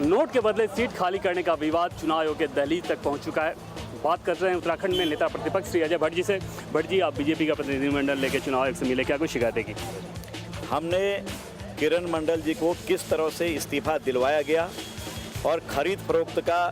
Note के बदले seat खाली करने का विवाद चुनाव आयोग के दहलीज तक पहुंच चुका है। बात कर रहे हैं उत्तराखंड में नेता प्रतिपक्ष श्री अजय भट्ट जी से। भट्ट जी, आप बीजेपी का प्रतिनिधिमंडल लेकर चुनाव आयोग से मिले, क्या कुछ शिकायतें की? हमने किरण मंडल जी को किस तरह से इस्तीफा दिलवाया गया और खरीद फरोख्त का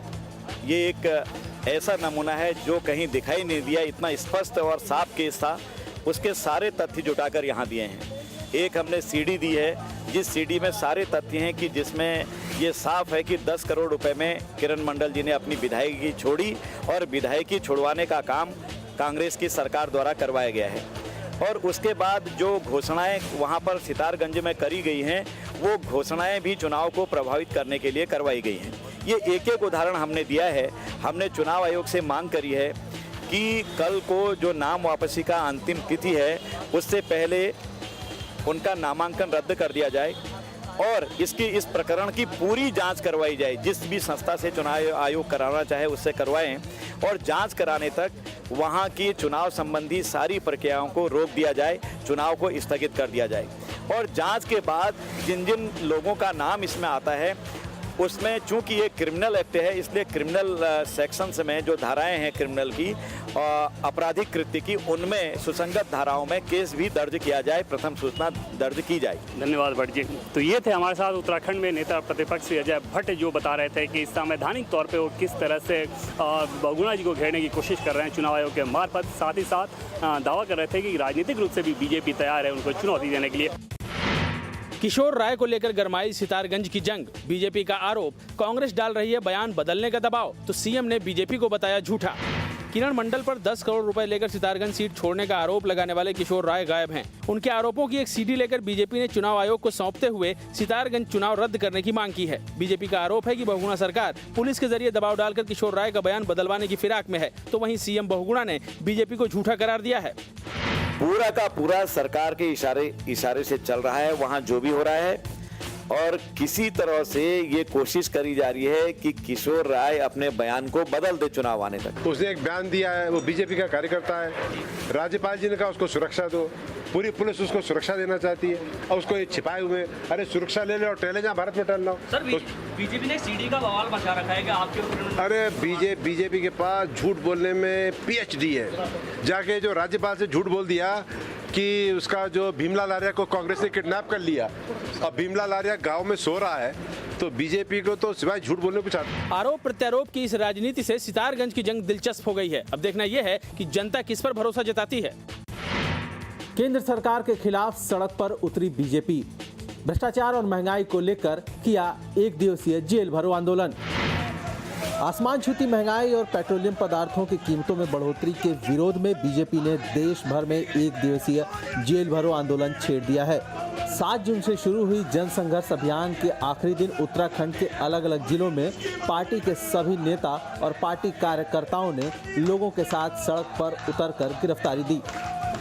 ये एक ऐसा नमूना है जो कहीं दिखाई नहीं दिया, इतना स्पष्ट और साफ केस था, उसके सारे तथ्य जुटाकर यहाँ दिए हैं। एक हमने सीडी दी है, जिस सीडी में सारे तथ्य हैं कि जिसमें ये साफ है कि 10 करोड़ रुपए में किरण मंडल जी ने अपनी विधायकी छोड़ी और विधायकी छुड़वाने का काम कांग्रेस की सरकार द्वारा करवाया गया है। और उसके बाद जो घोषणाएं वहाँ पर सितारगंज में करी गई हैं, वो घोषणाएं भी चुनाव को प्रभावित करने के लिए करवाई गई हैं। ये एक एक उदाहरण हमने दिया है। हमने चुनाव आयोग से मांग करी है कि कल को जो नाम वापसी का अंतिम तिथि है, उससे पहले उनका नामांकन रद्द कर दिया जाए और इस प्रकरण की पूरी जांच करवाई जाए। जिस भी संस्था से चुनाव आयोग कराना चाहे उससे करवाएं और जांच कराने तक वहां की चुनाव संबंधी सारी प्रक्रियाओं को रोक दिया जाए, चुनाव को स्थगित कर दिया जाए। और जांच के बाद जिन जिन लोगों का नाम इसमें आता है, उसमें चूंकि ये क्रिमिनल एक्ट है, इसलिए क्रिमिनल सेक्शंस में जो धाराएं हैं क्रिमिनल की, आपराधिक कृत्य की, उनमें सुसंगत धाराओं में केस भी दर्ज किया जाए, प्रथम सूचना दर्ज की जाए। धन्यवाद भट्ट जी। तो ये थे हमारे साथ उत्तराखंड में नेता प्रतिपक्ष श्री अजय भट्ट, जो बता रहे थे कि संवैधानिक तौर पे वो किस तरह से बहुगुणा जी को घेरने की कोशिश कर रहे हैं चुनाव आयोग के मार्फत। साथ ही साथ दावा कर रहे थे कि राजनीतिक रूप से भी बीजेपी तैयार है उनको चुनौती देने के लिए। किशोर राय को लेकर गरमाई सितारगंज की जंग। बीजेपी का आरोप, कांग्रेस डाल रही है बयान बदलने का दबाव, तो सीएम ने बीजेपी को बताया झूठा। किरण मंडल पर 10 करोड़ रुपए लेकर सितारगंज सीट छोड़ने का आरोप लगाने वाले किशोर राय गायब हैं। उनके आरोपों की एक सीडी लेकर बीजेपी ने चुनाव आयोग को सौंपते हुए सितारगंज चुनाव रद्द करने की मांग की है। बीजेपी का आरोप है कि बहुगुणा सरकार पुलिस के जरिए दबाव डालकर किशोर राय का बयान बदलवाने की फिराक में है, तो वहीं सीएम बहुगुणा ने बीजेपी को झूठा करार दिया है। पूरा का पूरा सरकार के इशारे से चल रहा है वहाँ जो भी हो रहा है, और किसी तरह से ये कोशिश करी जा रही है कि किशोर राय अपने बयान को बदल दे चुनाव आने तक। उसने एक बयान दिया है, वो बीजेपी का कार्यकर्ता है। राज्यपाल जी ने कहा उसको सुरक्षा दो, पूरी पुलिस उसको सुरक्षा देना चाहती है और उसको ये छिपाए हुए, अरे सुरक्षा ले ले और टहले जहाँ भारत में टहलना हो। सर, बीजेपी ने सीडी का बवाल मचा रखा है कि आपके ऊपर। अरे बीजेपी के पास झूठ बोलने में पीएचडी है। जाके जो राज्यपाल से झूठ बोल दिया कि उसका जो भीमलाल आर्या को कांग्रेस ने किडनैप कर लिया, अब भीमलाल आर्या गांव में सो रहा है, तो बीजेपी को तो सिवाय झूठ बोलने कुछ आता। आरोप प्रत्यारोप की इस राजनीति से सितारगंज की जंग दिलचस्प हो गई है। अब देखना यह है कि जनता किस पर भरोसा जताती है। केंद्र सरकार के खिलाफ सड़क पर उतरी बीजेपी। भ्रष्टाचार और महंगाई को लेकर किया एक दिवसीय जेल भरो आंदोलन। आसमान छूती महंगाई और पेट्रोलियम पदार्थों की कीमतों में बढ़ोतरी के विरोध में बीजेपी ने देश भर में एक दिवसीय जेल भरो आंदोलन छेड़ दिया है। 7 जून से शुरू हुई जन संघर्ष अभियान के आखिरी दिन उत्तराखंड के अलग अलग जिलों में पार्टी के सभी नेता और पार्टी कार्यकर्ताओं ने लोगों के साथ सड़क पर उतरकर गिरफ्तारी दी।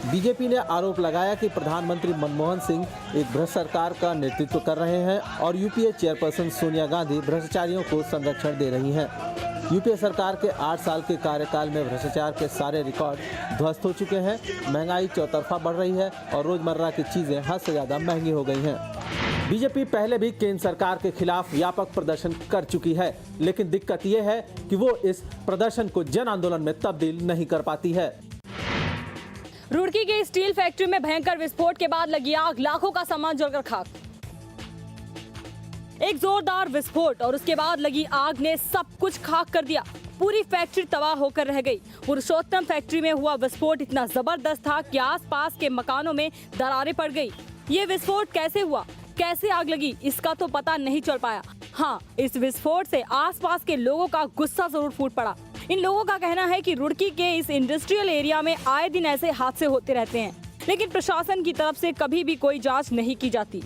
बीजेपी ने आरोप लगाया कि प्रधानमंत्री मनमोहन सिंह एक भ्रष्ट सरकार का नेतृत्व कर रहे हैं और यूपीए चेयरपर्सन सोनिया गांधी भ्रष्टाचारियों को संरक्षण दे रही हैं। यूपीए सरकार के 8 साल के कार्यकाल में भ्रष्टाचार के सारे रिकॉर्ड ध्वस्त हो चुके हैं। महंगाई चौतरफा बढ़ रही है और रोजमर्रा की चीजें हद से ज्यादा महंगी हो गई हैं। बीजेपी पहले भी केंद्र सरकार के खिलाफ व्यापक प्रदर्शन कर चुकी है, लेकिन दिक्कत यह है कि वो इस प्रदर्शन को जन आंदोलन में तब्दील नहीं कर पाती है। रुड़की के स्टील फैक्ट्री में भयंकर विस्फोट के बाद लगी आग, लाखों का सामान जलकर खाक। एक जोरदार विस्फोट और उसके बाद लगी आग ने सब कुछ खाक कर दिया। पूरी फैक्ट्री तबाह होकर रह गई। पुरुषोत्तम फैक्ट्री में हुआ विस्फोट इतना जबरदस्त था कि आसपास के मकानों में दरारें पड़ गई। ये विस्फोट कैसे हुआ, कैसे आग लगी, इसका तो पता नहीं चल पाया। हाँ, इस विस्फोट से आसपास के लोगों का गुस्सा जरूर फूट पड़ा। इन लोगों का कहना है कि रुड़की के इस इंडस्ट्रियल एरिया में आए दिन ऐसे हादसे होते रहते हैं, लेकिन प्रशासन की तरफ से कभी भी कोई जांच नहीं की जाती।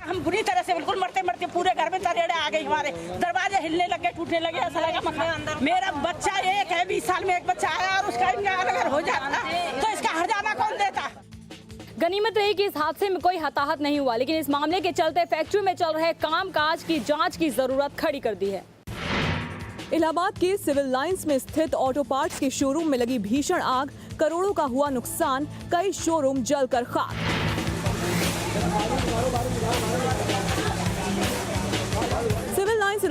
हम बुरी तरह से बिल्कुल मरते मरते पूरे घर में तरेड़े आ गई, हमारे दरवाजे हिलने लगे, टूटने लगे, ऐसा लगा मकान। मेरा बच्चा एक है, 20 साल में एक बच्चा आया और उसका अगर हो जाता तो इसका हर्जाना कौन देता। गनीमत रही कि इस हादसे में कोई हताहत नहीं हुआ, लेकिन इस मामले के चलते फैक्ट्री में चल रहे कामकाज की जांच की जरूरत खड़ी कर दी है। इलाहाबाद के सिविल लाइंस में स्थित ऑटो पार्ट्स के शोरूम में लगी भीषण आग, करोड़ों का हुआ नुकसान, कई शोरूम जलकर खाक।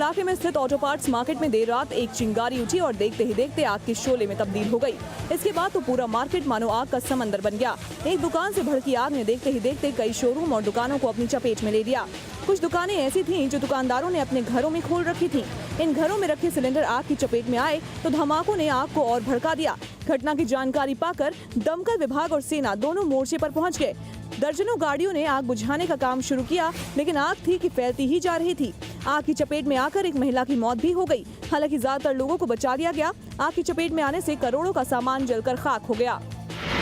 इलाके में स्थित ऑटो पार्ट्स मार्केट में देर रात एक चिंगारी उठी और देखते ही देखते आग के शोले में तब्दील हो गई। इसके बाद तो पूरा मार्केट मानो आग का समंदर बन गया। एक दुकान से भड़की आग ने देखते ही देखते कई शोरूम और दुकानों को अपनी चपेट में ले लिया। कुछ दुकानें ऐसी थीं जो दुकानदारों ने अपने घरों में खोल रखी थीं। इन घरों में रखे सिलेंडर आग की चपेट में आए तो धमाकों ने आग को और भड़का दिया। घटना की जानकारी पाकर दमकल विभाग और सेना दोनों मोर्चे पर पहुंच गए। दर्जनों गाड़ियों ने आग बुझाने का काम शुरू किया, लेकिन आग थी कि फैलती ही जा रही थी। आग की चपेट में आकर एक महिला की मौत भी हो गई। हालांकि ज्यादातर लोगों को बचा लिया गया। आग की चपेट में आने से करोड़ों का सामान जलकर खाक हो गया।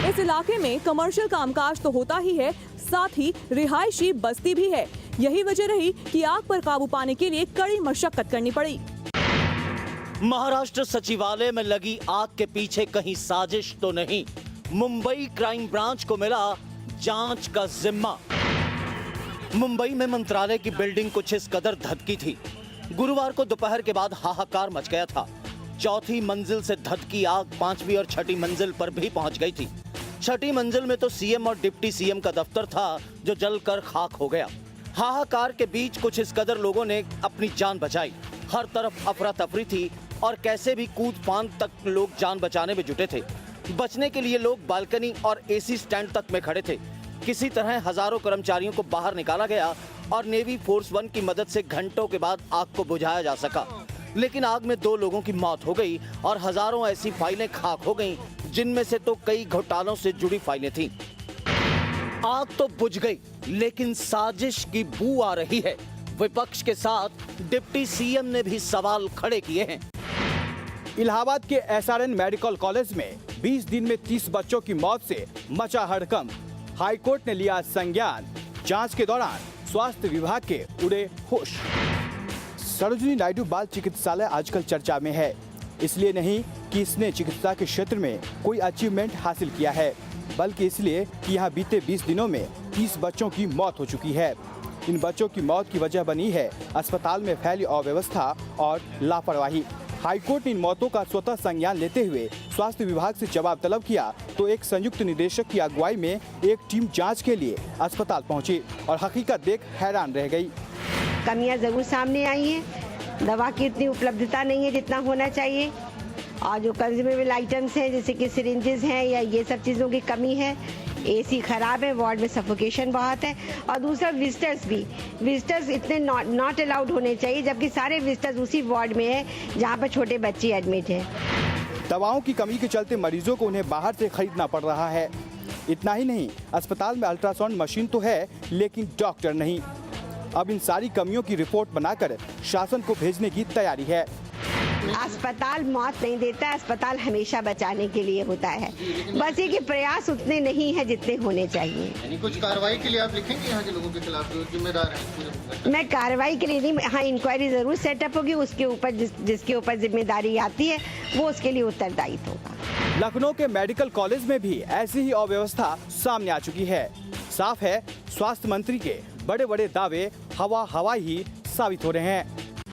इस इलाके में कमर्शियल कामकाज तो होता ही है, साथ ही रिहायशी बस्ती भी है। यही वजह रही कि आग पर काबू पाने के लिए कड़ी मशक्कत करनी पड़ी। महाराष्ट्र सचिवालय में लगी आग के पीछे कहीं साजिश तो नहीं। मुंबई क्राइम ब्रांच को मिला जांच का जिम्मा। मुंबई में मंत्रालय की बिल्डिंग कुछ इस कदर धधकी थी। गुरुवार को दोपहर के बाद हाहाकार मच गया था। चौथी मंजिल से धधकी आग 5वीं और 6ठी मंजिल पर भी पहुंच गई थी। 6ठी मंजिल में तो सीएम और डिप्टी सीएम का दफ्तर था जो जलकर खाक हो गया। हाहाकार के बीच कुछ इस कदर लोगों ने अपनी जान बचाई। हर तरफ अफरा तफरी थी और कैसे भी कूद फांद तक लोग जान बचाने में जुटे थे। बचने के लिए लोग बालकनी और एसी स्टैंड तक में खड़े थे। किसी तरह हजारों कर्मचारियों को बाहर निकाला गया और नेवी फोर्स 1 की मदद से घंटों के बाद आग को बुझाया जा सका। लेकिन आग में 2 लोगों की मौत हो गई और हजारों ऐसी फाइलें खाक हो गईं, जिनमें से तो कई घोटालों से जुड़ी फाइलें थीं। आग तो बुझ गई, लेकिन साजिश की बू आ रही है। विपक्ष के साथ डिप्टी सीएम ने भी सवाल खड़े किए हैं। इलाहाबाद के एसआरएन मेडिकल कॉलेज में 20 दिन में 30 बच्चों की मौत से मचा हड़कंप। हाईकोर्ट ने लिया संज्ञान। जांच के दौरान स्वास्थ्य विभाग के उड़े होश। सरोजिनी नायडू बाल चिकित्सालय आजकल चर्चा में है, इसलिए नहीं कि इसने चिकित्सा के क्षेत्र में कोई अचीवमेंट हासिल किया है, बल्कि इसलिए कि यहाँ बीते 20 दिनों में 30 बच्चों की मौत हो चुकी है। इन बच्चों की मौत की वजह बनी है अस्पताल में फैली अव्यवस्था और लापरवाही। हाईकोर्ट ने इन मौतों का स्वतः संज्ञान लेते हुए स्वास्थ्य विभाग से जवाब तलब किया तो एक संयुक्त निदेशक की अगुवाई में एक टीम जांच के लिए अस्पताल पहुंची और हकीकत देख हैरान रह गई। कमियां जरूर सामने आई हैं। दवा की उतनी उपलब्धता नहीं है जितना होना चाहिए, और जो कंज्यूमेबल आइटम्स हैं जैसे कि सिरिंजेस हैं या ये सब चीज़ों की कमी है। एसी खराब है, वार्ड में सफोकेशन बहुत है, और दूसरा विजिटर्स इतने नॉट अलाउड होने चाहिए, जबकि सारे विजिटर्स उसी वार्ड में है जहाँ पर छोटे बच्चे एडमिट हैं। दवाओं की कमी के चलते मरीजों को उन्हें बाहर से खरीदना पड़ रहा है। इतना ही नहीं, अस्पताल में अल्ट्रासाउंड मशीन तो है, लेकिन डॉक्टर नहीं। अब इन सारी कमियों की रिपोर्ट बनाकर शासन को भेजने की तैयारी है। अस्पताल मौत नहीं देता, अस्पताल हमेशा बचाने के लिए होता है। बस ये कि प्रयास उतने नहीं है जितने होने चाहिए। यानी कुछ कार्रवाई के लिए आप लिखेंगे यहाँ के लोगों के खिलाफ जो जिम्मेदार हैं? मैं कार्रवाई के लिए नहीं, हाँ इंक्वायरी जरूर सेटअप होगी। उसके ऊपर जिसके ऊपर जिम्मेदारी आती है वो उसके लिए उत्तरदायित्व होगा। लखनऊ के मेडिकल कॉलेज में भी ऐसी ही अव्यवस्था सामने आ चुकी है। साफ है, स्वास्थ्य मंत्री के बड़े बड़े दावे हवा ही साबित हो रहे हैं।